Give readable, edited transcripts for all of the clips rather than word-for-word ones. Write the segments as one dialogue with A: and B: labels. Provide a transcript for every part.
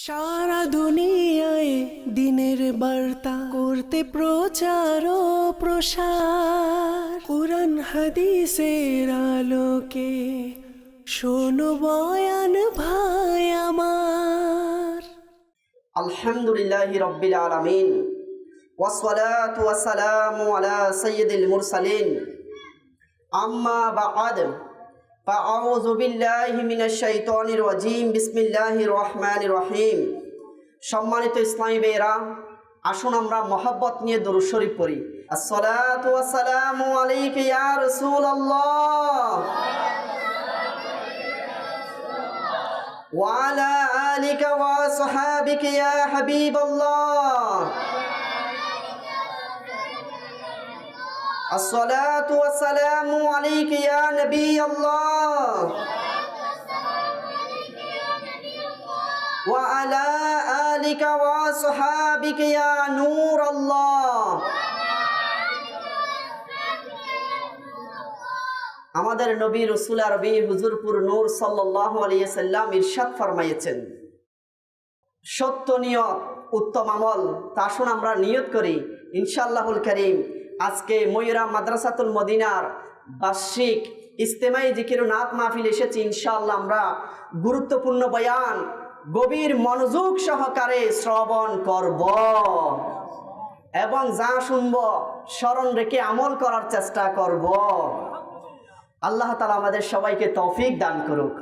A: সারা দুনিয়ায় দিনের বার্তা করতে প্রচার ও প্রসার, কুরআন হাদিসের আলোকে শোনো বয়ান ভাই আমার।
B: আলহামদুলিল্লাহি রাব্বিল আলামিন ওয়াসসালাতু ওয়াসসালামু আলা সাইয়্যিদিল মুরসালিন, আম্মা বা'দ, ফাআউযু বিল্লাহি মিনাশ শাইতানির রাজীম, বিসমিল্লাহির রহমানির রহিম। সম্মানিত ইসলামী ভাইয়েরা, আসুন আমরা মহব্বত নিয়ে দরুদ শরীফ পড়ি। আসসালাতু ওয়াসসালামু আলাইকা ইয়া রাসূলুল্লাহ وعلى آلك وصحابك يا حبيب الله. الصلاة والسلام عليك يا نبي الله وعلى آلك وصحابك يا نور الله. আমাদের নবী রাসূল আরবি হুজুরপুর নূর সাল্লাল্লাহু আলাইহি সাল্লাম ইরশাদ ফরমাইয়েছেন, সত্য নিয়ত উত্তম আমল। তা আসুন আমরা নিয়ত করি ইনশাআল্লাহুল কারীম আজকে ময়ূরা মাদ্রাসাতুল মদিনার বার্ষিক ইজতেমাই জিকির ও নাত মাহফিল এসেছি। ইনশাআল্লাহ আমরা গুরুত্বপূর্ণ বয়ান গভীর মনোযোগ সহকারে শ্রবণ করব এবং যা শুনব স্মরণ রেখে আমল করার চেষ্টা করব। আল্লাহ তাআলা আমাদের সবাইকে তৌফিক দান করুক।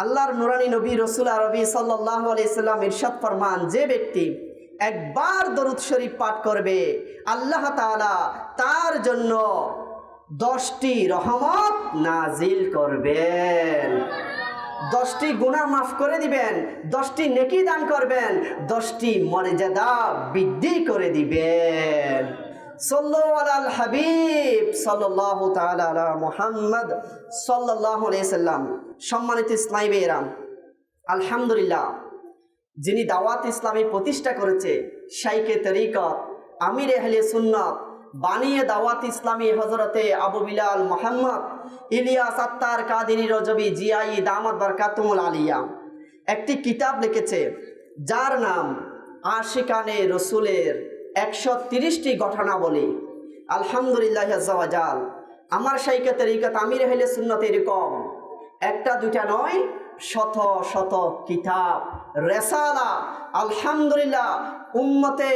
B: আল্লাহর নুরানি নবী রাসূল আরবি সাল্লাল্লাহু আলাইহি সাল্লাম ইরশাদ ফরমান, যে ব্যক্তি একবার দরুদ শরীফ পাঠ করবে আল্লাহ তাআলা তার জন্য 10টি রহমত নাজিল করবেন, 10টি গুনাহ মাফ করে দিবেন, 10টি নেকি দান করবেন, 10টি মর্যাদা বৃদ্ধি করে দিবেন। সাল্লাল্লাহু আলাল হাবিব সাল্লাল্লাহু তাআলা আলা মুহাম্মদ সাল্লাল্লাহু আলাইহি সাল্লাম। সম্মানিত ইসলামী ভাইয়েরা, আলহামদুলিল্লাহ, যিনি দাওয়াত ইসলামী প্রতিষ্ঠা করেছে, শাইখে তরিকত, আমির আহলে সুন্নাত, বানিয়ে দাওয়াত ইসলামী হযরতে আবু বিলাল মুহাম্মদ ইলিয়াস আত্তার কাদেরী রজবী জিয়াই দামাত বারকাতুল আলিয়া একটি কিতাব লিখেছে যার নাম আশিকানে রসুলের 130টি ঘটনাবলী। আলহামদুলিল্লাহ আজ্জা ওয়া জাল। আমার শাইখে তরিকত আমির আহলে সুন্নাত এরকম একটা দুইটা নয়, শত শত কিতাব রেসালা আলহামদুলিল্লাহ উম্মতে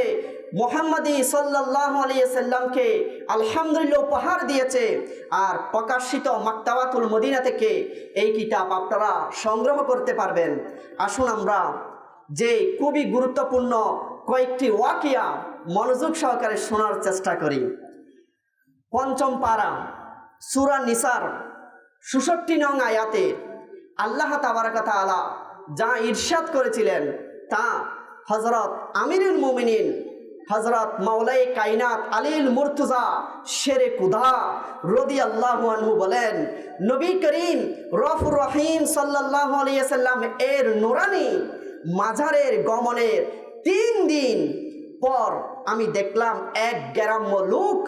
B: মুহাম্মাদি সাল্লাল্লাহু আলাইহি সাল্লামকে আলহামদুলিল্লাহ উপহার দিয়েছে। আর প্রকাশিত মাকতাবাতুল মদিনা থেকে এই কিতাব আপনারা সংগ্রহ করতে পারবেন। আসুন আমরা যে খুবই গুরুত্বপূর্ণ কয়েকটি ওয়াকিয়া মনোযোগ সহকারে শোনার চেষ্টা করি। পঞ্চম পারা সূরা নিসার 66 নং আয়াতে আল্লাহ তাবারাক তাআলা যা ইরশাদ করেছিলেন তা হযরত আমিরুল মুমিনিন হযরত মাওলাই কায়নাত আলীল মুর্তজা শেরে খুদা রাদিয়াল্লাহু আনহু বলেন, নবী করিম রফুর রহিম সাল্লাল্লাহু আলাইহি সাল্লাম এর নুরানি মাজারের গমনের 3 দিন পর আমি দেখলাম এক গ্রাম্য লোক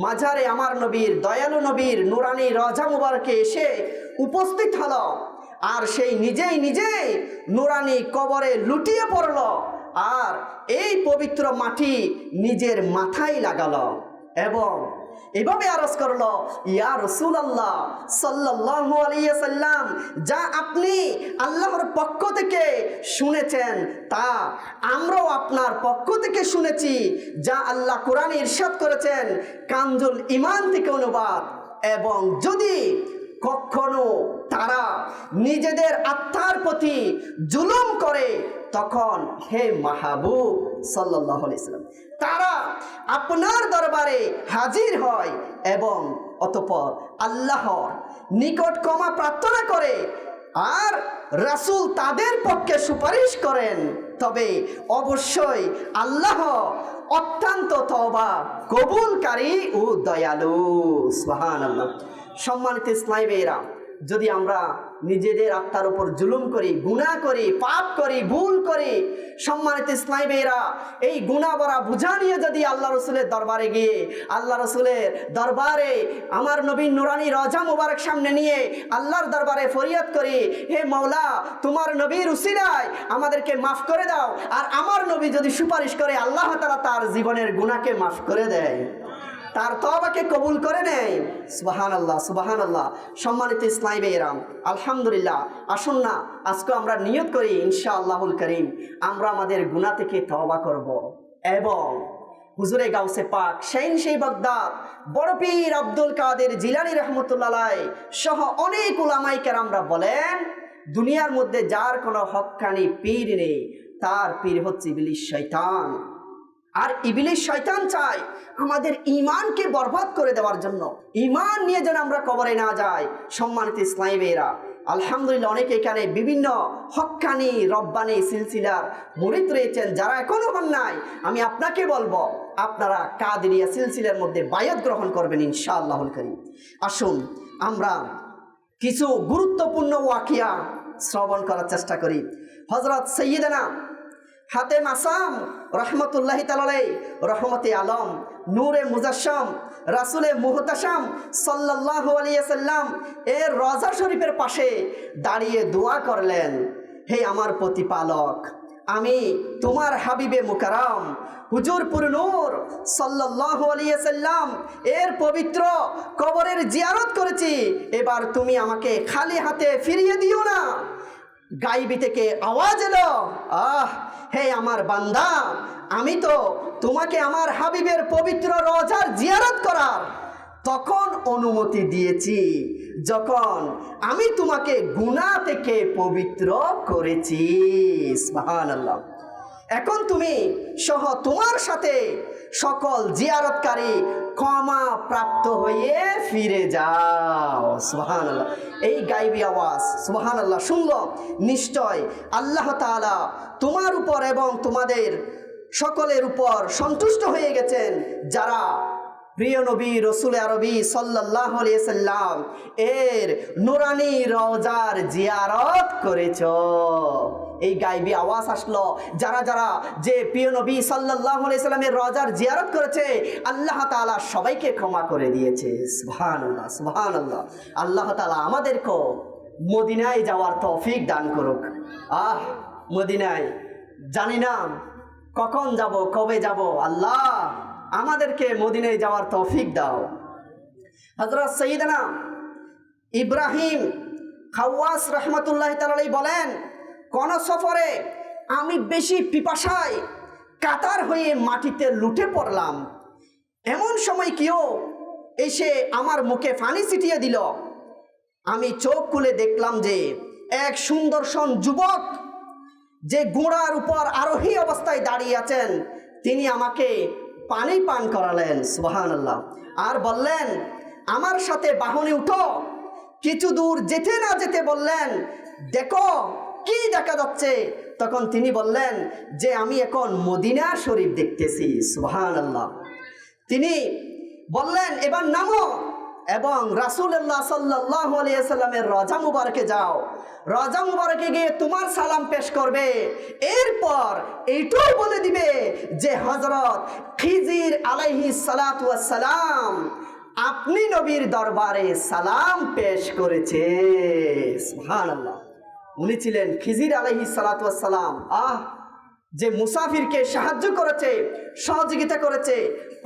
B: মাজারে আমার নবীর দয়ালু নবীর নুরানি রওজা মুবারকে এসে উপস্থিত হলো, আর সেই নিজেই নুরানি কবরে লুটিয়ে পড়ল আর এই পবিত্র মাটি নিজের মাথায় লাগালো এবং এভাবে আরজ করলো, ইয়া রাসূলুল্লাহ সাল্লাল্লাহু আলাইহি সাল্লাম, যা আপনি আল্লাহর পক্ষ থেকে শুনেছেন তা আমরাও আপনার পক্ষ থেকে শুনেছি। যা আল্লাহ কোরআনে ইরশাদ করেছেন কানজুল ঈমান থেকে অনুবাদ। এবং যদি কখনো তারা নিজেদের আত্মার প্রতি জুলুম করে তখন হে মাহবুব সাল্লাল্লাহু আলাইহি সাল্লাম তারা আপনার দরবারে হাজির হয় এবং অতঃপর আল্লাহর নিকট ক্ষমা প্রার্থনা করে আর রাসূল তাদের পক্ষে সুপারিশ করেন, তবে অবশ্যই আল্লাহ অত্যন্ত তওবা কবুলকারী ও দয়ালু। সুবহানাল্লাহ। সম্মানিত ইসলামী ভাইয়েরা, যদি আমরা নিজেদের আত্মার উপর জুলুম করি, গুনাহ করি, পাপ করি, ভুল করি। সম্মানিত ইসলামী ভাইরা, এই গুনাহ ভরা বোঝা নিয়ে যদি আল্লাহ রসুলের দরবারে গিয়ে আল্লাহ রসুলের দরবারে আমার নবীর নুরানি রওজা মুবারক সামনে নিয়ে আল্লাহর দরবারে ফরিয়াদ করি, হে মাওলা তোমার নবীর উসিলায় আমাদেরকে মাফ করে দাও, আর আমার নবী যদি সুপারিশ করে আল্লাহ তাআলা তার জীবনের গুনাহকে মাফ করে দেয়, তার তওবাকে কবুল করে নেয়। সুবহানাল্লাহ, সুবহানাল্লাহ। সম্মানিত ইসলামী ভাইরা, আলহামদুলিল্লাহ, আসুন না আজকে আমরা নিয়ত করি ইনশাআল্লাহুল কারীম আমরা আমাদের গুনাহ থেকে তওবা করব এবং হুজুরে গাউসে পাক শাইন বাগদাদ বড় পীর আব্দুল কাদের জিলানী রাহমাতুল্লাহ আলাইহি সহ অনেক উলামায়ে কেরামরা বলেন, দুনিয়ার মধ্যে যার কোনো হক্কানি পীর নেই, তার পীর হচ্ছে ইবলিস শয়তান। আর ইবলিস শয়তান চায় আমাদের ঈমানকে বরবাদ করে দেওয়ার জন্য, ঈমান নিয়ে যেন আমরা কবরে না যাই। সম্মানিত ইসলামী ভাইরা, আলহামদুলিল্লাহ অনেকে এখানে বিভিন্ন হক্কানি রব্বানি সিলসিলার মুরিদ রয়েছেন, যারা এখনো হন নাই, আমি আপনাকে বলবো আপনারা কাদেরিয়া সিলসিলার মধ্যে বায়াত গ্রহণ করবেন ইনশাআল্লাহুল কারীম। আসুন আমরা কিছু গুরুত্বপূর্ণ ওয়াকিয়া শ্রবণ করার চেষ্টা করি। হযরত সাইয়্যিদানা হাতেম আসাম রহমতুল্লাহি তাআলা আলাইহি, রহমতে আলম, নূরে মুজাসসাম, রাসূলে মুহতাশাম সাল্লাল্লাহু আলাইহি ওয়াসাল্লাম এর রওজা শরীফের পাশে দাঁড়িয়ে দোয়া করলেন, হে আমার প্রতিপালক, আমি তোমার হাবিবে মুকাররম হুজুর পুর নূর সাল্লাল্লাহু আলাইহি ওয়াসাল্লাম এর পবিত্র কবরের জিয়ারত করেছি, এবার তুমি আমাকে খালি হাতে ফিরিয়ে দিও না। গাইবি থেকে আওয়াজ এলো, হে আমার বান্দা, আমি তো তোমাকে আমার হাবিবের পবিত্র রওজার জিয়ারত করার তখন অনুমতি দিয়েছি যখন আমি তোমাকে গুনাহ থেকে পবিত্র করেছি। সুবহানাল্লাহ। এখন তুমি সহ তোমার সাথে সকল জিয়ারতকারী ক্ষমা প্রাপ্ত হয়ে ফিরে যাও। সুবহানাল্লাহ। এই গাইবী আওয়াজ সুবহানাল্লাহ শুনল, নিশ্চয় আল্লাহ তাআলা তোমার উপর এবং তোমাদের সকলের উপর সন্তুষ্ট হয়ে গেছেন, যারা প্রিয় নবী রসুল আরবি সাল্লাল্লাহু আলাইহি ওয়াসাল্লাম এর নুরানি রওজার জিয়ারত করেছ। এই গাইবী আওয়াজ আসলো, যারা যারা যে প্রিয় নবী সাল্লাল্লাহু আলাইহি ওয়াসাল্লামের রওজার জিয়ারত করেছে, আল্লাহ তাআলা সবাইকে ক্ষমা করে দিয়েছে। সুবহানাল্লাহ, সুবহানাল্লাহ। আল্লাহ তাআলা আমাদেরকে মদিনায় যাওয়ার তৌফিক দান করুক। মদিনায় জানি না কখন যাব, কবে যাব, আল্লাহ আমাদেরকে মদিনায় যাওয়ার তৌফিক দাও। হযরত সাইয়্যিদানা ইব্রাহিম খাওয়াস রাহমাতুল্লাহি তাআলা আলাইহি বলেন, কোন সফরে আমি বেশি পিপাসায় কাতার হয়ে মাটিতে লুটে পড়লাম, এমন সময় কেউ এসে আমার মুখে পানি ছিটিয়ে দিল। আমি চোখ খুলে দেখলাম যে এক সুদর্শন যুবক যে ঘোড়ার উপর আরোহী অবস্থায় দাঁড়িয়ে আছেন, তিনি আমাকে পানি পান করালেন। সুবহানাল্লাহ। আর বললেন, আমার সাথে বাহনে উঠো। কিছু দূর যেতে না যেতে বললেন, দেখো কি দেখা যাচ্ছে? তখন তিনি বললেন যে আমি এখন মদিনা শরীফ দেখতেছি। সুবহানাল্লাহ। তিনি বললেন, এবার নামো এবং রাসূলুল্লাহ সাল্লাল্লাহু আলাইহি ওয়াসাল্লামের রওজা মুবারকে যাও। রওজা মুবারকে গিয়ে তোমার সালাম পেশ করবে, এরপর এইটাও বলে দিবে যে হযরত খিজির আলাইহিস সালাতু ওয়াস সালাম আপনি নবীর দরবারে সালাম পেশ করেছে। সুবহানাল্লাহ। উনি ছিলেন খিজির আলাইহিস সালাতু ওয়াস সালাম, যে মুসাফিরকে সাহায্য করেছে, সহযোগিতা করেছে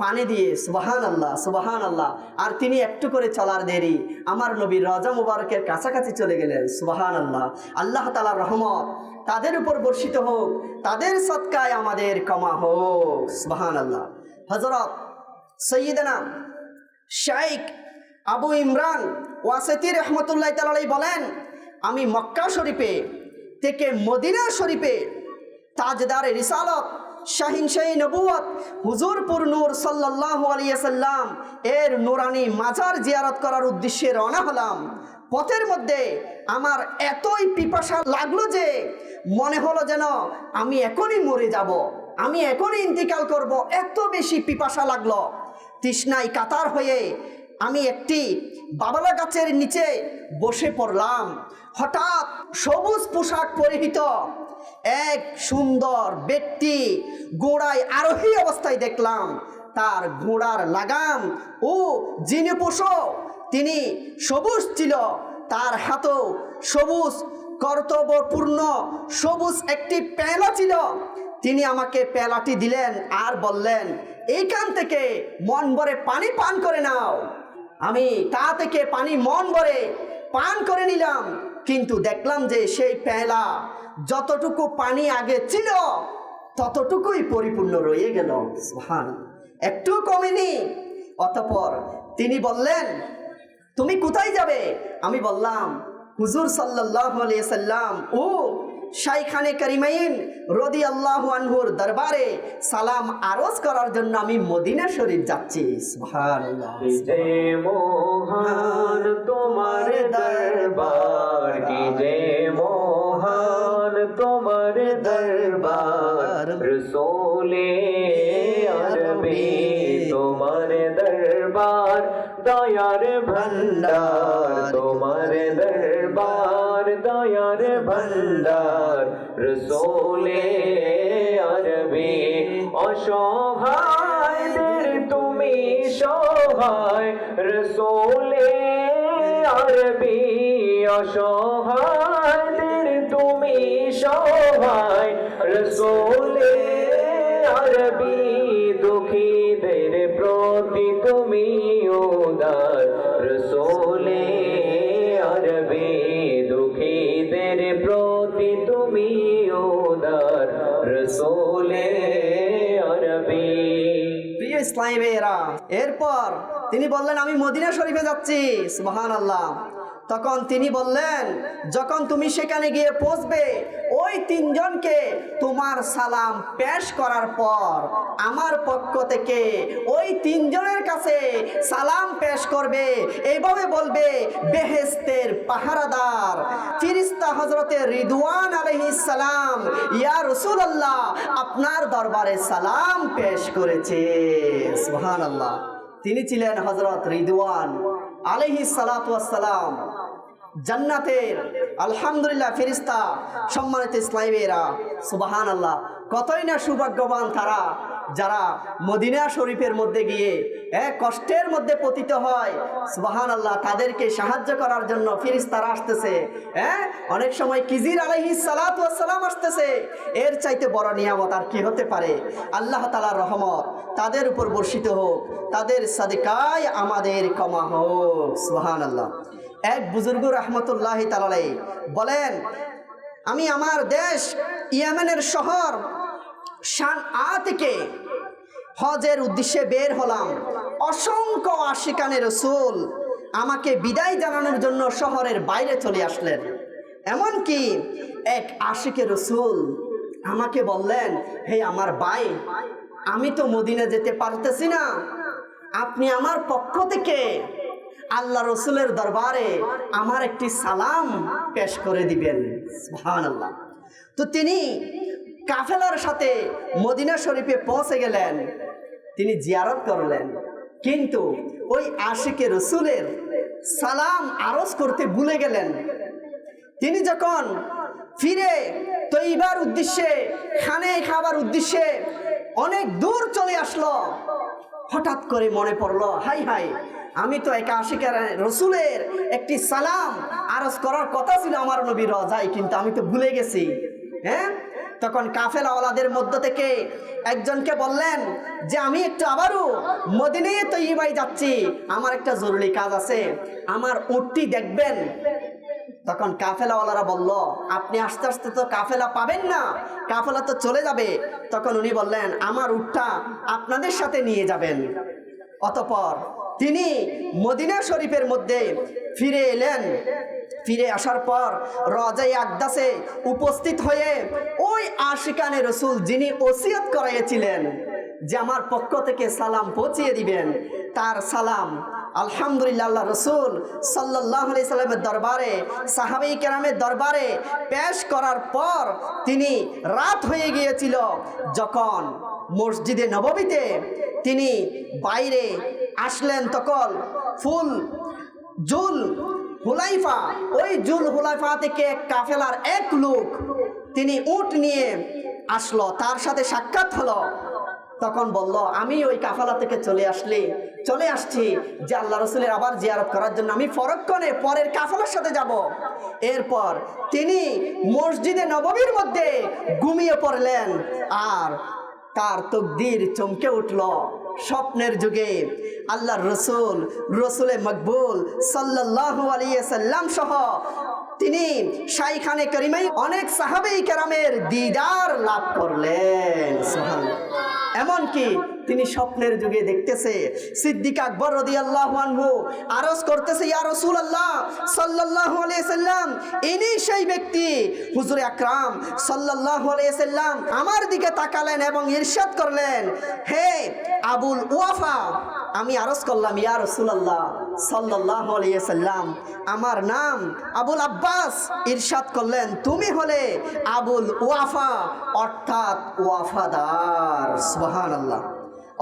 B: পানি দিয়ে। সুবহানাল্লাহ, সুবহানাল্লাহ। আর তিনি একটু করে চলার দেরি আমার নবীর রওজা মুবারকের কাছাকাছি চলে গেলেন। সুবহানাল্লাহ। আল্লাহ তাআলার রহমত তাদের উপর বর্ষিত হোক, তাদের সদকায় আমাদের ক্ষমা হোক। সুবহানাল্লাহ। হযরত সাইয়্যিদানা শাইখ আবু ইমরান ওয়াসিতি রাহমাতুল্লাহি তাআলা আলাইহি বলেন, আমি মক্কা শরীফে থেকে মদিনা শরীফে তাজদারে রিসালত শাহিনশাহী নবুয়ত হুজুর পুর নূর সাল্লাল্লাহু আলাইহি ওয়াসাল্লাম এর নুরানি মাজার জিয়ারত করার উদ্দেশ্যে রওনা হলাম। পথের মধ্যে আমার এতই পিপাসা লাগলো যে মনে হলো যেন আমি এখনই মরে যাব, আমি এখনই ইন্তিকাল করব, এত বেশি পিপাসা লাগলো। তৃষ্ণায় কাতার হয়ে আমি একটি বাবলা গাছের নিচে বসে পড়লাম। হঠাৎ সবুজ পোশাক পরিহিত এক সুন্দর ব্যক্তি ঘোড়ায় আরোহী অবস্থায় দেখলাম। তার ঘোড়ার লাগাম ও যিনি পোষক তিনি সবুজ ছিল, তার হাতেও সবুজ কর্তব্যপূর্ণ সবুজ একটি পেলা ছিল। তিনি আমাকে পেলাটি দিলেন আর বললেন, এইখান থেকে মন ভরে পানি পান করে নাও। আমি তা থেকে পানি মন ভরে পান করে নিলাম, কিন্তু দেখলাম যে সেই পেলা যতটুকু পানি আগে ছিল ততটুকুই পরিপূর্ণ রয়ে গেল। সুবহানাল্লাহ, একটু কমেনি। অতঃপর তিনি বললেন, তুমি কোথায় যাবে? আমি বললাম, হুজুর সাল্লাল্লাহু আলাইহি সাল্লাম ও শাইখানে কারিমাইন রাদিয়াল্লাহু আনহুর দরবারে সালাম আরজ করার জন্য আমি মদিনা শরীফ যাচ্ছি। সুবহানাল্লাহ।
C: যে মহান তোমার দরবার, কি যে মহান তোমার দরবার, রসূলে আরবি তোমার দরবার, দয়ার ভন্ডার তোমার দরবার, দয়ার ভন্ডার, রসূলে আরবি অসহায়দের তুমি সহায়, রসূলে আরবি অসহায়দের তুমি সহায়, রসূলে আরবি দুঃখীদের প্রতি তুমি উদার, রসূলে আরবি দুঃখীদের প্রতি তুমি উদার, রসূলে আরবি।
B: প্রিয় ইসলামী ভাইয়েরা, এরপর তিনি বললেন, আমি মদিনা শরীফে যাচ্ছি। সুবহানাল্লাহ। তখন তিনি বললেন, যখন তুমি সেখানে গিয়ে পৌঁছবে ওই তিনজনকে তোমার সালাম পেশ করার পর আমার পক্ষ থেকে ওই তিনজনের কাছে সালাম পেশ করবে, এইভাবে বলবে, বেহেশতের পাহারাদার ফেরেশতা হযরতে রিদওয়ান আলাইহিস সালাম ইয়া রাসূলুল্লাহ আপনার দরবারে সালাম পেশ করেছে। সুবহানাল্লাহ। তিনি ছিলেন হযরত রিদওয়ান আলাইহিস সালাতু ওয়াস সালাম, জান্নাতের আলহামদুলিল্লাহ ফেরেশতা। সম্মানিত ইসলামীরা, সুবহানাল্লাহ, কতই না সৌভাগ্যবান তারা যারা মদিনা শরীফের মধ্যে গিয়ে কষ্টের মধ্যে পতিত হয়। সুবহানাল্লাহ, তাদেরকে সাহায্য করার জন্য ফেরেশতারা আসতেছে। অনেক সময় খিজির আলাইহিস সালাতু ওয়াস সালাম আসতেছে। এর চাইতে বড় নিয়ামত আর কি হতে পারে? আল্লাহ তাআলার রহমত তাদের উপর বর্ষিত হোক, তাদের সাদকায় আমাদের ক্ষমা হোক। সুবহানাল্লাহ। এক বুজুর্গ রহমতুল্লাহি তাআলা আলাইহি বলেন, আমি আমার দেশ ইয়েমেনের শহর সানআ থেকে হজের উদ্দেশ্যে বের হলাম। অসংখ্য আশিকানে রাসূল আমাকে বিদায় জানানোর জন্য শহরের বাইরে চলে আসলেন। এমনকি এক আশিকে রাসূল আমাকে বললেন, হে আমার ভাই, আমি তো মদিনা যেতে পারতেছি না, আপনি আমার পক্ষ থেকে আল্লাহ রসুলের দরবারে আমার একটি সালাম পেশ করে দিবেন। সুবহানাল্লাহ। তো তিনি কাফেলার সাথে মদিনা শরীফে পৌঁছে গেলেন, তিনি জিয়ারত করলেন, কিন্তু ওই আশিকে রসুলের সালাম আরজ করতে ভুলে গেলেন। তিনি যখন ফিরে তৈবার উদ্দেশ্যে, খানে খাবার উদ্দেশ্যে অনেক দূর চলে আসলো, হঠাৎ করে মনে পড়লো, হাই হাই, আমি তো একা আশিকের রসুলের একটি সালাম আরজ করার কথা ছিল আমার নবীর রওজায়, কিন্তু আমি তো ভুলে গেছি। তখন কাফেলাওয়ালাদের মধ্য থেকে একজনকে বললেন যে, আমি একটু আবারও মদিনায়ে তৈয়বায় যাচ্ছি, আমার একটা জরুরি কাজ আছে, আমার উটটি দেখবেন। তখন কাফেলাওয়ালারা বলল, আপনি আস্তে আস্তে তো কাফেলা পাবেন না, কাফেলা তো চলে যাবে। তখন উনি বললেন, আমার উটটা আপনাদের সাথে নিয়ে যাবেন। অতঃপর তিনি মদিনা শরীফের মধ্যে ফিরে এলেন। ফিরে আসার পর রওজায়ে আকদাসে উপস্থিত হয়ে ওই আশিকানে রসুল যিনি ওসিয়ত করাইয়াছিলেন যে আমার পক্ষ থেকে সালাম পৌঁছিয়ে দিবেন, তার সালাম আলহামদুলিল্লাহ আল্লাহ রসুল সাল্লাল্লাহু আলাইহি সাল্লামের দরবারে, সাহাবাই কেরামের দরবারে পেশ করার পর তিনি রাত হয়ে গিয়েছিল। যখন মসজিদে নববীতে তিনি বাইরে আসলেন, তখন ফুল জুল হুলাইফা, ওই জুল হুলাইফা থেকে এক কাফেলার এক লোক তিনি উট নিয়ে আসলো, তার সাথে সাক্ষাৎ হলো। তখন বলল, আমি ওই কাফেলা থেকে চলে আসছি যে আল্লাহ রসুলের আবার জিয়ারত করার জন্য আমি পরক্ষণে পরের কাফেলার সাথে যাব। এরপর তিনি মসজিদে নববীর মধ্যে ঘুমিয়ে পড়লেন, আর তার তকদির চমকে উঠল। স্বপ্নের যুগে আল্লাহর রসুলে মকবুল সাল্লাল্লাহু আলাইহি সাল্লাম সহ তিনি শাইখানে করিমাই অনেক সাহাবায়ে কেরামের দিদার লাভ করলেন। সুবহানাল্লাহ। এমনকি তিনি স্বপ্নের যুগে দেখতেছে সিদ্দিক আকবর রাদিয়াল্লাহু আনহু আরজ করতেছে, ইয়া রাসূলুল্লাহ সাল্লাল্লাহু আলাইহি সাল্লাম, ইনি সেই ব্যক্তি। হুজুর আকরাম সাল্লাল্লাহু আলাইহি সাল্লাম আমার দিকে তাকালেন এবং ইরশাদ করলেন, হে আবুল ওয়াফা, আমি আরজ করলাম, ইয়া রাসূলুল্লাহ সাল্লাল্লাহু আলাইহি সাল্লাম, আমার নাম আবুল আব্বাস। ইরশাদ করলেন, তুমি হলে আবুল ওয়াফা, অর্থাৎ ওয়াফাদার। সুবহানাল্লাহ।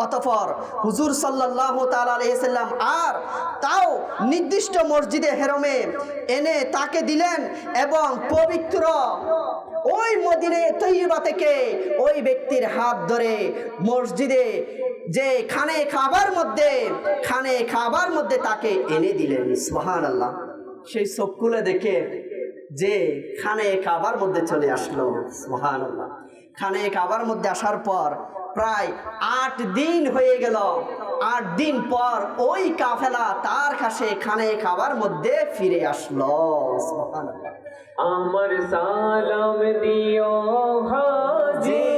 B: অতঃপর হুজুর সাল্লাল্লাহু তাআলা আলাইহি সাল্লাম আর তাও নির্দিষ্ট মসজিদে হেরমে এনে তাকে দিলেন এবং পবিত্র ওই মদিনে তৈয়বা থেকে ওই ব্যক্তির হাত ধরে মসজিদে যে খানে খাবার মধ্যে তাকে এনে দিলেন। সুবহানাল্লাহ। সেই চোখ খুলে দেখে যে খানে কাবার মধ্যে চলে আসলো। সুবহানাল্লাহ। খানে কাবার মধ্যে আসার পর প্রায় 8 দিন হয়ে গেল। 8 দিন পর ওই কাফেলা তার কাছে খানে কাবার মধ্যে ফিরে আসলো। সুবহানাল্লাহ।
C: আমার সালাম দিও হাজি,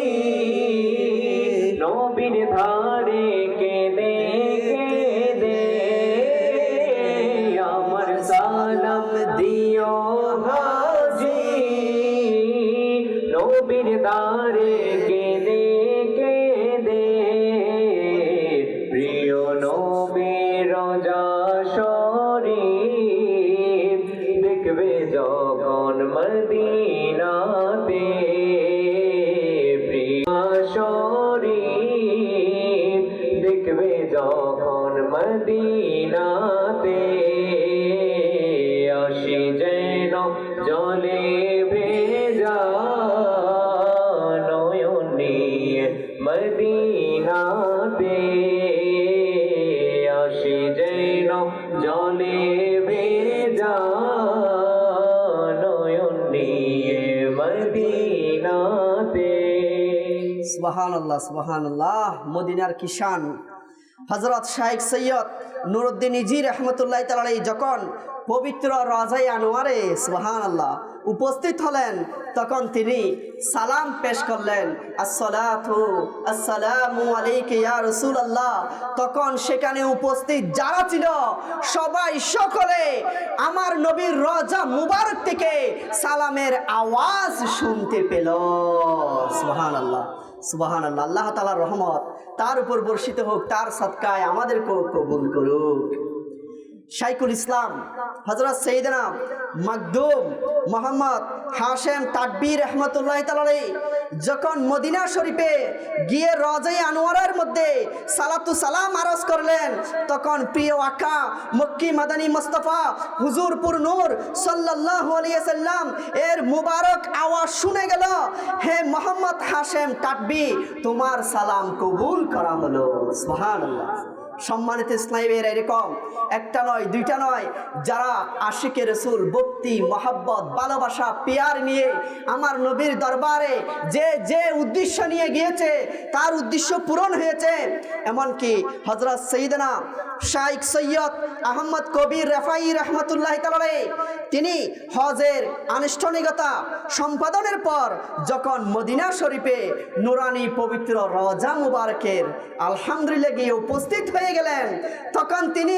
C: নবীর ধারে কেঁদে কেঁদে। আমার সালাম দিও হাজি, নবীর ধারে কেঁদে কেঁদে। প্রিয় নবীর রোজা শরীফ দেখবে যখন মদিনাতে। প্রিয় শরীফ দেখবে যখন মদিনাতে। আসি যেন জলে ভেজা নয়ন নিয়ে মদিনাতে। আসি যেন জলে ভেজা নয়ন নিয়ে মদিনাতে।
B: সুবহানাল্লাহ, সুবহানাল্লাহ। মদিনার কিষান হযরত শাইখ সৈয়দ নুরউদ্দিন ইজি রহমতুল্লাহ তাআলা আলাইহি যখন পবিত্র রওজায়ে আনোয়ারে সুবহানাল্লাহ উপস্থিত হলেন, তখন তিনি সালাম পেশ করলেন, আসসালাতু আসসালামু আলাইকা ইয়া রাসূলুল্লাহ। তখন সেখানে উপস্থিত যারা ছিল সবাই সকলে আমার নবীর রওজা মুবারক থেকে সালামের আওয়াজ শুনতে পেল। সুবহানাল্লাহ, সুবহানাল্লাহ। আল্লাহ তাআলার রহমত তার উপর বর্ষিত হোক, তার সদকায় আমাদেরকেও কবুল করুক। শাইখুল ইসলাম হযরত সৈয়দনা মাকদুম মোহাম্মদ হাশেম তাকবী রহমতুল্লাহ তাআলা আলাইহি যখন মদিনা শরীফে গিয়ে রওজায়ে আনোয়ারের মধ্যে সালাতু সালাম আরজ করলেন, তখন প্রিয় আকা মক্কি মাদানী মুস্তাফা হুজুরপুর নূর সাল্লাল্লাহু আলাইহি সাল্লাম এর মুবারক আওয়াজ শুনে গেল, হে মোহাম্মদ হাশেম তাকবী, তোমার সালাম কবুল করা হলো। সুবহানাল্লাহ। সম্মানিত ইসলামের এরকম একটা নয়, দুইটা নয়, যারা আশিকে রসুল ভক্তি মহাব্বত ভালোবাসা পেয়ার নিয়ে আমার নবীর দরবারে যে উদ্দেশ্য নিয়ে গিয়েছে তার উদ্দেশ্য পূরণ হয়েছে। এমনকি হযরত সৈয়দনা শাইখ সৈয়দ আহমদ কবির রেফাই রহমতুল্লাহ তাআলা আলাইহি তিনি হজের আনুষ্ঠানিকতা সম্পাদনের পর যখন মদিনা শরীফে নুরানি পবিত্র রওজা মুবারকের আলহামদুলিল্লাহ গিয়ে উপস্থিত হয়ে গেলেন, তখন তিনি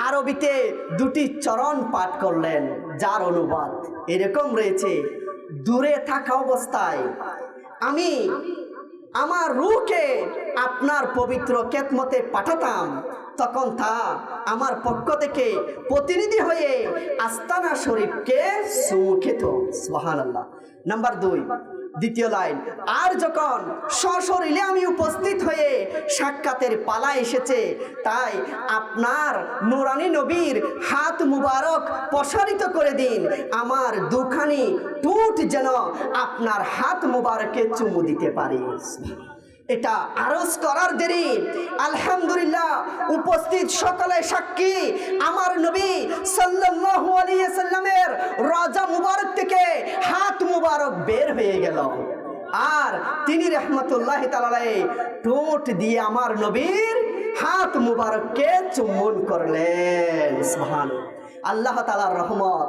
B: আরবিতে 2টি চরণ পাঠ করলেন, যার অনুবাদ এরকম রয়েছে, দূরে থাকা অবস্থায় আমি আমার রূহকে আপনার পবিত্র খেদমতে পাঠাতাম, তখন তা আমার পক্ষ থেকে প্রতিনিধি হয়ে আস্তানা শরীফকে চুমু খেত। সুবহানাল্লাহ। নাম্বার 2, দ্বিতীয় লাইন, আর যখন সশরীরে আমি উপস্থিত হয়ে সাক্ষাতের পালা এসেছে, তাই আপনার নূরানী নবীর হাত মুবারক প্রসারিত করে দিন, আমার দুখানি ঠোঁট যেন আপনার হাত মুবারকে চুমু দিতে পারি। এটা আরজ করার দেরি। আলহামদুলিল্লাহ, উপস্থিত সকলে সাক্ষী, আমার নবী সাল্লাল্লাহু আলাইহি সাল্লামের রওজা মুবারক থেকে হাত মুবারক বের হয়ে গেল, আর তিনি রাহমাতুল্লাহি তাআলা আলাইহি ঠোঁট দিয়ে আমার নবীর হাত মুবারককে চুম্বন করলেন। সুবহানাল্লাহ। আল্লাহ তাআলার রহমত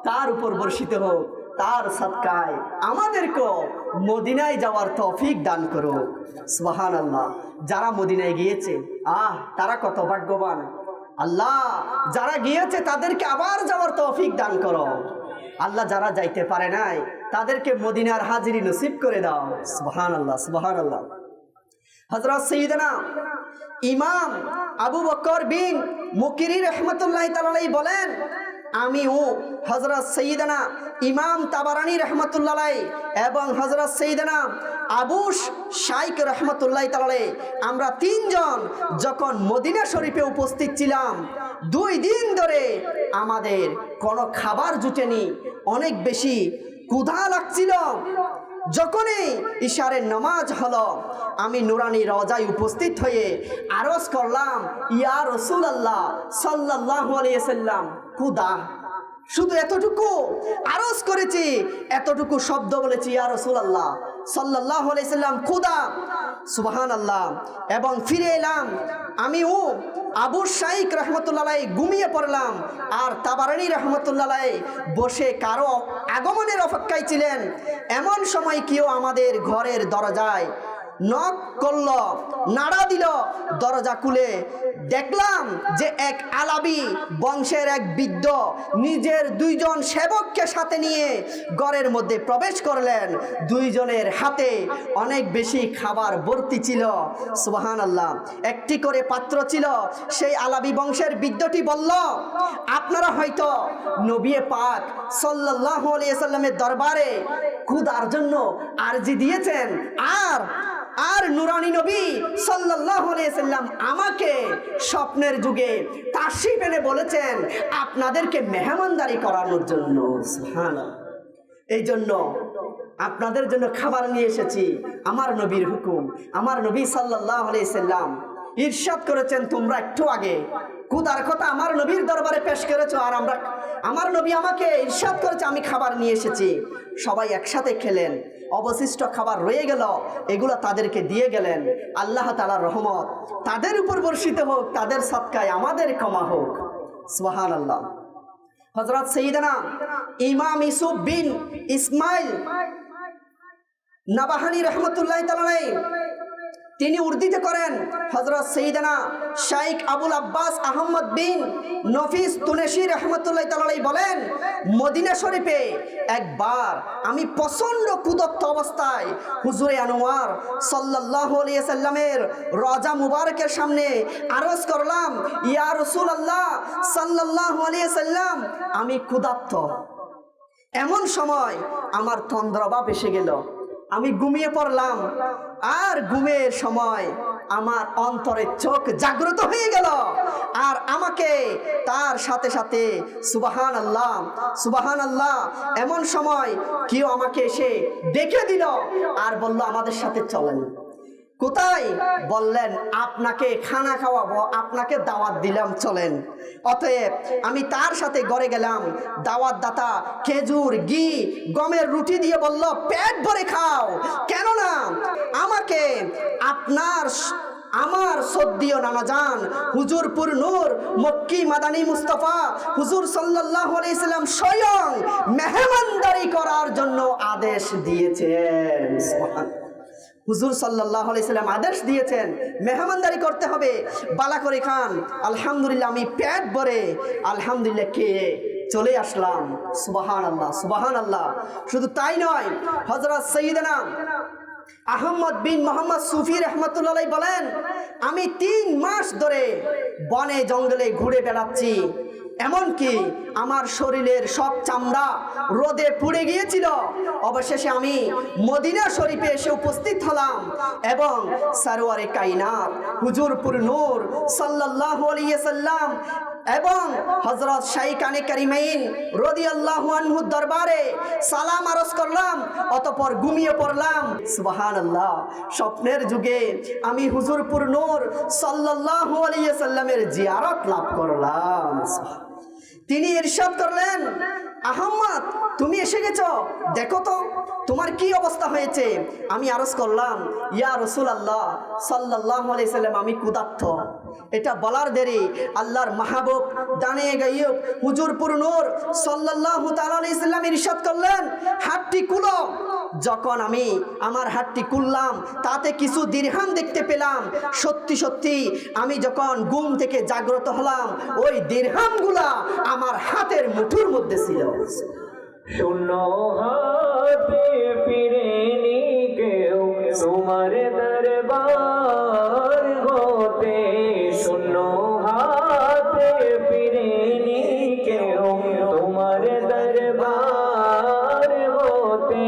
B: তার উপর বর্ষিত হোক, তার সাদকায় আমাদেরকেও মদিনায় যাওয়ার তৌফিক দান করো। সুবহানাল্লাহ। যারা মদিনায় গিয়েছে তারা কত ভাগ্যবান। আল্লাহ, যারা গিয়েছে তাদেরকে আবার যাওয়ার তৌফিক দান করো। আল্লাহ, যারা যাইতে পারে নাই তাদেরকে মদিনার হাজিরি নসিব করে দাও। সুবহানাল্লাহ, সুবহানাল্লাহ। হযরত সাইয়্যিদানা ইমাম আবু বকর বিন মুকিরি রাহমাতুল্লাহি তাআলা আলাইহি বলেন, আমি ও হযরত সাইয়্যিদানা ইমাম তাবারানী রাহমাতুল্লাহ আলাইহি এবং হযরত সাইয়্যিদানা আবু শাইখ রাহমাতুল্লাহি তাআলা আলাইহি আমরা তিনজন যখন মদিনা শরীফে উপস্থিত ছিলাম, 2 দিন ধরে আমাদের কোনো খাবার জুটেনি, অনেক বেশি ক্ষুধা লাগছিল। যখনই ইশারের নামাজ হলো, আমি নুরানি রওজায় উপস্থিত হয়ে আরজ করলাম, ইয়া রাসূলুল্লাহ সাল্লাল্লাহু আলাইহি সাল্লাম, ক্ষুধা। শুধু এতটুকু আরজ করেছি, এতটুকু শব্দ বলেছি, ইয়া রাসূলুল্লাহ সাল্লাল্লাহু আলাইহি সাল্লাম, ক্ষুধা। সুবহানাল্লাহ। এবং ফিরে এলাম, আমি ও আবু শাইখ রাহমাতুল্লাহ আলাইহি ঘুমিয়ে পড়লাম, আর তাবারানী রাহমাতুল্লাহ আলাইহি বসে কারো আগমনের অপেক্ষায় ছিলেন। এমন সময় কেউ আমাদের ঘরের দরজায় নক করল, নাড়া দিল। দরজা খুলে দেখলাম যে এক আলাবি বংশের এক বৃদ্ধ নিজের 2 জন সেবককে সাথে নিয়ে ঘরের মধ্যে প্রবেশ করলেন। 2 জনের হাতে অনেক বেশি খাবার ভর্তি ছিল। সুবহানাল্লাহ। একটি করে পাত্র ছিল। সেই আলাবি বংশের বৃদ্ধটি বলল, আপনারা হয়তো নবী পাক সাল্লাল্লাহু আলাইহি সাল্লামের দরবারে ক্ষুধার জন্য আরজি দিয়েছেন, আর নুরানি নবী সাল্লাল্লাহু আলাইহি সাল্লাম আমাকে স্বপ্নের যুগে তাশরীফ এনে বলেছেন আপনাদেরকে মেহমানদারি করানোর জন্য। সুবহানাল্লাহ। এই জন্য আপনাদের জন্য খাবার নিয়ে এসেছি। আমার নবীর হুকুম, আমার নবী সাল্লাল্লাহু আলাইহি সাল্লাম ইরশাদ করেছেন, তোমরা একটু আগে ক্ষুধার কথা আমার নবীর দরবারে পেশ করেছো, আর আমার নবী আমাকে ইরশাদ করেছে আমি খাবার নিয়ে এসেছি। সবাই একসাথে খেলেন, অবশিষ্ট খাবার রয়ে গেল, এগুলো তাদেরকে দিয়ে গেলেন। আল্লাহ তাআলার রহমত তাদের উপর বর্ষিত হোক, তাদের সদকায় আমাদের ক্ষমা হোক। সুবহানাল্লাহ। হযরত সাইয়্যিদানা ইমাম ইউসুফ বিন ইসমাইল নাবাহানী রাহমাতুল্লাহি তাআলা আলাইহি তিনি উর্দিতে করেন, হযরত সাইয়্যিদানা শাইখ আবুল আব্বাস আহমদ বিন নফিস তুনেশি রাহমাতুল্লাহি তাআলা আলাইহি বলেন, মদিনা শরীফে একবার আমি প্রচন্ড ক্ষুধার্ত অবস্থায় হুজুরে আনোয়ার সাল্লাল্লাহু আলাইহি সাল্লামের রওজা মুবারকের সামনে আরজ করলাম, ইয়া রাসূলুল্লাহ সাল্লাল্লাহু আলাইহি সাল্লাম, আমি ক্ষুধার্ত। এমন সময় আমার তন্দ্রাভাব এসে গেল, আমি ঘুমিয়ে পড়লাম, আর ঘুমের সময় আমার অন্তরের চোখ জাগ্রত হয়ে গেল, আর আমাকে তার সাথে সাথে সুবহানাল্লাহ সুবহানাল্লাহ এমন সময় কেউ আমাকে এসে ডেকে দিল আর বলল, আমাদের সাথে চলেন। কোথায়? বললেন, আপনাকে খানা খাওয়াবো, আপনাকে দাওয়াত দিলাম, চলেন। অতএব আমি তার সাথে ঘরে গেলাম। দাওয়াত দাতা খেজুর, ঘি, গমের রুটি দিয়ে বলল, পেট ভরে খাও, কেননা আমাকে আমার সদ্দীয় নানাজান হুজুরপুর নূর মক্কি মাদানী মুস্তাফা হুজুর সাল্লাল্লাহু আলাইহি সাল্লাম স্বয়ং মেহমানদারি করার জন্য আদেশ দিয়েছেন। হুজুর সাল্লাল্লাহু আলাইহি সাল্লাম আদেশ দিয়েছেন মেহমানদারি করতে হবে, বালা করে খান। আলহামদুলিল্লাহ, আমি পেট ভরে আলহামদুলিল্লাহ খেয়ে চলে আসলাম। সুবহানাল্লাহ সুবহানাল্লাহ। শুধু তাই নয়, হযরত সাইয়্যিদানা আহমদ বিন মোহাম্মদ সুফি রহমতুল্লাহ আলাইহি বলেন, আমি 3 মাস ধরে বনে জঙ্গলে ঘুরে বেড়াচ্ছি। এমনকি আমার শরীরের সব চামড়া রোদে পুড়ে গিয়েছিল। অবশেষে আমি মদিনা শরীফে এসে উপস্থিত হলাম এবং সারওয়ারে কায়নাত হুজুরপুর নূর সাল্লাল্লাহু আলাইহি সাল্লাম এবং হযরত শাইখানে কারিমাইন রাদিয়াল্লাহু আনহুর দরবারে সালাম আরজ করলাম, অতঃপর ঘুমিয়ে পড়লাম। সুবহানাল্লাহ, স্বপ্নের যুগে আমি হুজুরপুর নূর সাল্লাল্লাহু আলাইহি সাল্লামের জিয়ারত লাভ করলাম। তিনি ইরশাদ করলেন, আহমদ তুমি এসে গেছো, দেখো তো তোমার কি অবস্থা হয়েছে। আমি আরজ করলাম, ইয়া রাসূলুল্লাহ সাল্লাল্লাহু আলাইহি সাল্লাম, আমি ক্ষুধার্ত। এটা বলার দেরি আল্লাহর মাহবুব দানে গায়ব হুজুরপুর নূর সাল্লাল্লাহু তাআলা আলাইহি সাল্লাম ইরশাদ করলেন, হাতটি খুলো। যখন আমি আমার হাতটি খুললাম তাতে কিছু দিরহাম দেখতে পেলাম। সত্যি সত্যি আমি যখন ঘুম থেকে জাগ্রত হলাম ওই দিরহামগুলা আমার হাতের মুঠোর মধ্যে ছিল।
C: শূন্য হাতে ফিরেনি কেউ তোমার দরবার হতে, শূন্য হাতে ফিরেনি কেউ তোমার দরবার হতে।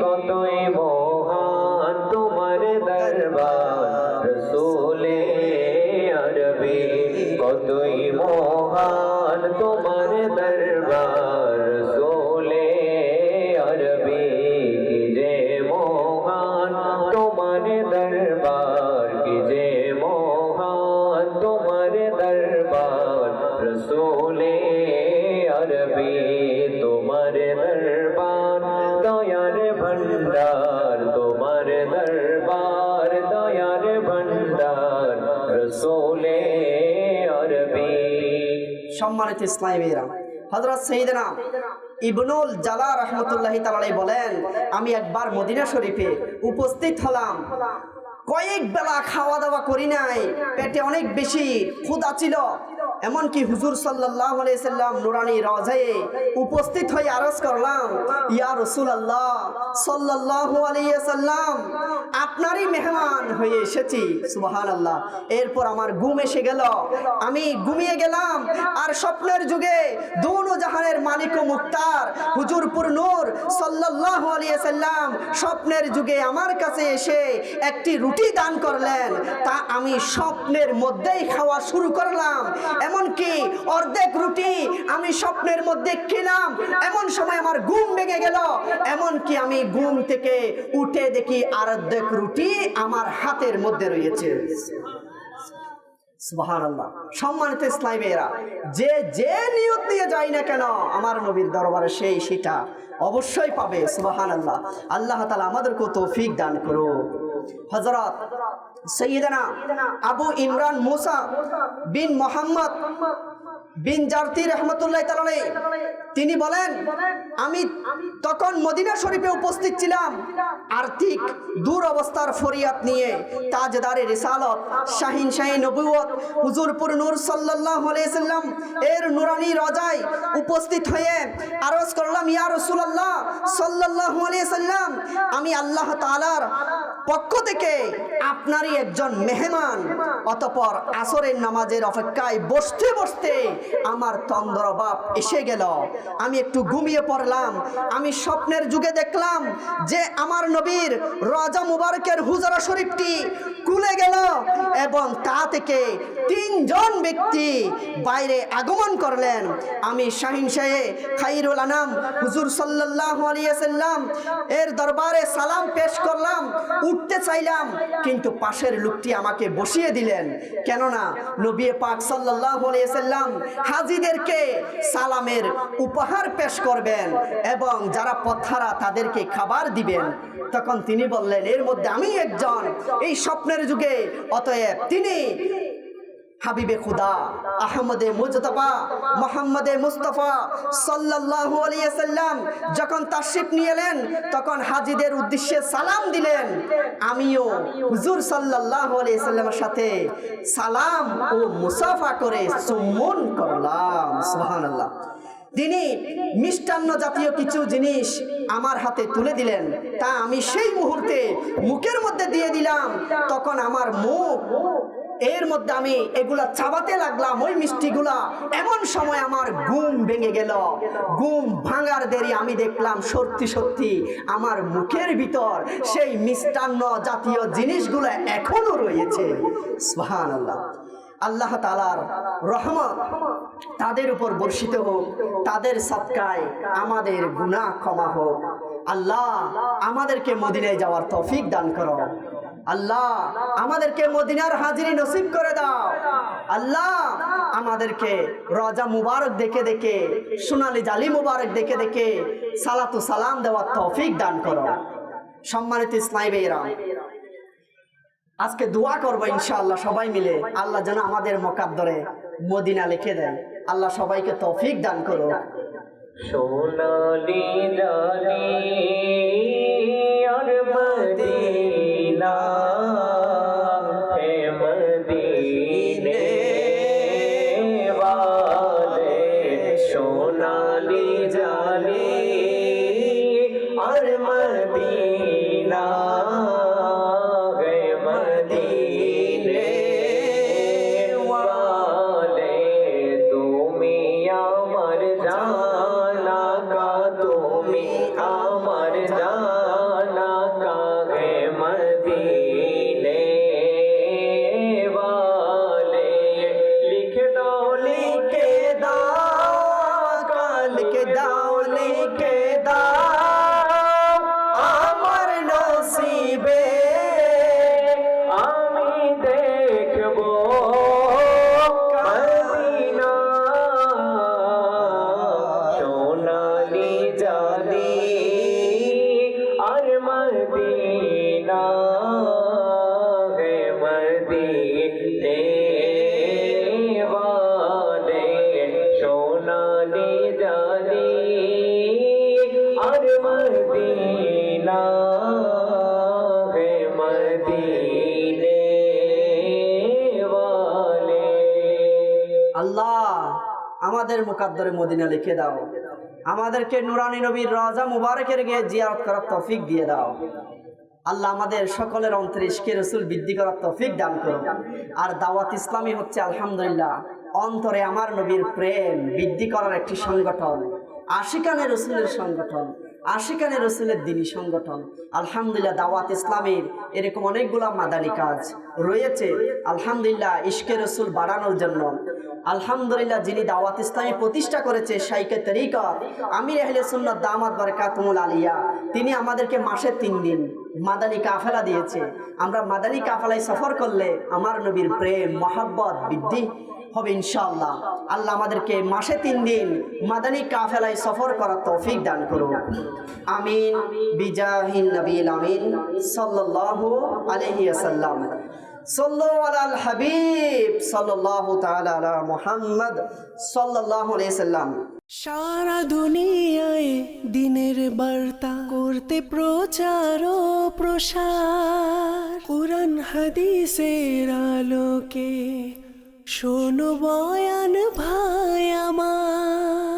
C: কতই মহান তোমার দরবার রসূলে আরবি, কতই মহান তোমার দরবার রসূলে আরবি। কি যে মহান তোমার দরবার, কি যে মহান তোমার দরবার রসূলে আরবি। তোমার দরবার দয়ার ভণ্ডার, তোমার দরবার দয়ার ভণ্ডার রসূলে আরবি।
B: সম্মানিত ইসলামীরা, হযরত সাইয়েদনা ইবনুল জালা রাহমাতুল্লাহি তাআলা আলাইহি বলেন, আমি একবার মদিনা শরীফে উপস্থিত হলাম। কয়েক বেলা খাওয়া দাওয়া করি নাই, পেটে অনেক বেশি ক্ষুধা ছিল। এমনকি হুজুর সাল্লাল্লাহু আলাইহি সাল্লাম নুরানি রওজায়ে উপস্থিত হয়ে আরজ করলাম, ইয়া রাসূলুল্লাহ সাল্লাল্লাহু আলাইহি সাল্লাম, আপনারই মেহমান হয়ে এসেছি। সুবহানাল্লাহ। এরপর আমার ঘুম এসে গেল, আমি ঘুমিয়ে গেলাম। আর স্বপ্নের যুগে দোনো জাহানের মালিক ও মুক্তার হুজুরপুর নূর সাল্লাল্লাহু আলাইহি সাল্লাম স্বপ্নের যুগে আমার কাছে এসে একটি রুটি দান করলেন। তা আমি স্বপ্নের মধ্যেই খাওয়া শুরু করলাম। এমনকি অর্ধেক রুটি আমি স্বপ্নের মধ্যে খেলাম। এমন সময় আমার ঘুম ভেঙে গেল। এমনকি আমি ঘুম থেকে উঠে দেখি অর্ধেক রুটি আমার হাতের মধ্যে রয়েছে। সুবহানাল্লাহ। সম্মানিত ইসলামীরা, যে যে নিয়ত নিয়ে যায় না কেন আমার নবীর দরবারে সেই সেটা অবশ্যই পাবে। সুবহানাল্লাহ। আল্লাহ তাআলা আমাদেরকে তৌফিক দান করুন। হযরত সাইয়েদনা আবু ইমরান মুসা বিন মোহাম্মদ বিন জারতি রহমতুল্লাহি তাআলা আলাইহি তিনি বলেন, আমি তখন মদিনা শরীফে উপস্থিত ছিলাম। আর্থিক দুরবস্থার ফরিয়াদ নিয়ে তাজদারে রিসালত শাহিন শাহী নবুয়ত হুজুরপুর নূর সাল্লাল্লাহু আলাইহি সাল্লাম এর নুরানি রওজায় উপস্থিত হয়ে আরজ করলাম, ইয়া রাসূলুল্লাহ সাল্লাল্লাহু আলাইহি সাল্লাম, আমি আল্লাহ তাআলার পক্ষ থেকে আপনারই একজন মেহমান। অতঃপর আসরের নামাজের অপেক্ষায় বসতে বসতে আমার তন্দ্রাভাব এসে গেল। আমি একটু ঘুমিয়ে পড়লাম। আমি স্বপ্নের যুগে দেখলাম যে আমার নবীর রওজা মুবারকের হুজরা শরীফটি খুলে গেল এবং তা থেকে তিনজন ব্যক্তি বাইরে আগমন করলেন। আমি শাহিন শাহে খাইরুল আনাম হুজুর সাল্লাল্লাহু আলাইহি সাল্লাম এর দরবারে সালাম পেশ করলাম। উঠতে চাইলাম, কিন্তু পাশের লোকটি আমাকে বসিয়ে দিলেন। কেননা নবী পাক সাল্লাল্লাহু আলাইহি সাল্লাম হাজীদেরকে সালামের উপহার পেশ করবেন এবং যারা পথহারা তাদেরকে খাবার দিবেন। তখন তিনি বললেন, এর মধ্যে আমি একজন, এই স্বপ্নের যুগে। অতএব তিনি হাবিবে খুদা আহমদে মুজতবা মুহাম্মদে মুস্তাফা সাল্লাল্লাহু আলাইহি সাল্লাম যখন তাশরিফ নিয়ে এলেন তখন হাজীদের উদ্দেশ্যে সালাম দিলেন। আমিও হুজুর সাল্লাল্লাহু আলাইহি সাল্লামের সাথে সালাম ও মুসাফা করে চুম্বন করলাম। সুবহানাল্লাহ। তিনি মিষ্টান্ন জাতীয় কিছু জিনিস আমার হাতে তুলে দিলেন। তা আমি সেই মুহূর্তে মুখের মধ্যে দিয়ে দিলাম, তখন আমার মুখ এর মধ্যে আমি এগুলা চাবাতে লাগলাম ওই মিষ্টিগুলা। এমন সময় আমার ঘুম ভেঙে গেল। ঘুম ভাঙার দেরি আমি দেখলাম সত্যি সত্যি আমার মুখের ভিতর সেই মিষ্টান্ন জাতীয় জিনিসগুলো এখনো রয়েছে। সুবহানাল্লাহ। আল্লাহ তাআলার রহমত তাদের উপর বর্ষিত হোক, তাদের সদকায় আমাদের গুনাহ ক্ষমা হোক। আল্লাহ আমাদেরকে মদিনায় যাওয়ার তৌফিক দান করো। আল্লাহ আমাদেরকে মদিনার হাজিরি নসিব করে দাও। আল্লাহ আমাদেরকে রোজা মুবারক দেখে দেখে, সোনালী জালি মুবারক দেখে দেখে সালাতু সালাম দেওয়ার তৌফিক দান করো। সম্মানিত ইসলামী ভাইয়েরা, আজকে দোয়া করবো ইনশাআল্লাহ সবাই মিলে, আল্লাহ যেন আমাদের মুকদ্দরে মদিনা লিখে দেয়। আল্লাহ সবাইকে তৌফিক দান করো।
C: সোনালি জালি আর মদিনা, হে মদিনে वाले, সোনালি জালি আর মদিনা, হে মদিনে वाले, তুমি আমার জানা কা, তুমি আমার জানা কা, হে মদিনে वाले, লিখে দাও লিখে দাও,
B: লিখে দাও লিখে দাও আমার নসিবে,
C: আমি দেখব মদিনা। সোনালি জালি আর মদিনা, হে মদিনে वाले, সোনালি জালি আর মদিনা, হে মদিনে वाले।
B: আল্লাহ আমাদের মুকদ্দরে মদিনা লিখে দাও। আমাদেরকে নুরানি নবীর রওজা মুবারকের গিয়ে জিয়ারত করার তৌফিক দিয়ে দাও। আল্লাহ আমাদের সকলের অন্তরে ইশকে রাসূল বৃদ্ধি করার তৌফিক দান করো। আর দাওয়াত ইসলামী হচ্ছে আলহামদুলিল্লাহ অন্তরে আমার নবীর প্রেম বৃদ্ধি করার একটি সংগঠন, আশিকানে রসুলের সংগঠন, আশিকানে রসুলের দ্বীনি সংগঠন। আলহামদুলিল্লাহ দাওয়াত ইসলামীর এরকম অনেকগুলা মাদানী কাজ রয়েছে। আলহামদুলিল্লাহ ইশকে রসুল বাড়ানোর জন্য আলহামদুলিল্লাহ যিনি দাওয়াত ইসলামী প্রতিষ্ঠা করেছে শাইখে তরিকত আমির আহলে সুন্নাত দামাত বারাকাতুহুল আলিয়া, তিনি আমাদেরকে মাসে 3 দিন মাদানী কাফেলা দিয়েছে। আমরা মাদানী কাফেলায় সফর করলে আমার নবীর প্রেম মহব্বত বৃদ্ধি হবে ইনশাআল্লাহ। আল্লাহ আমাদেরকে মাসে 3 দিন মাদানী কাফেলায় সফর করার তৌফিক দান করুন। আমিন বিজাহিন নবীল আমিন সাল্লাল্লাহু আলাইহি ওয়াসাল্লাম। সাল্লাল্লাহু আলাল হাবিব সাল্লাল্লাহু তাআলা আলা মুহাম্মদ সাল্লাল্লাহু আলাইহি ওয়াসাল্লাম।
A: সারা দুনিয়ায় দিনের বার্তা করতে প্রচার ও প্রসার, কুরআন হাদিসের আলোকে শোনো বয়ান ভাই আমার।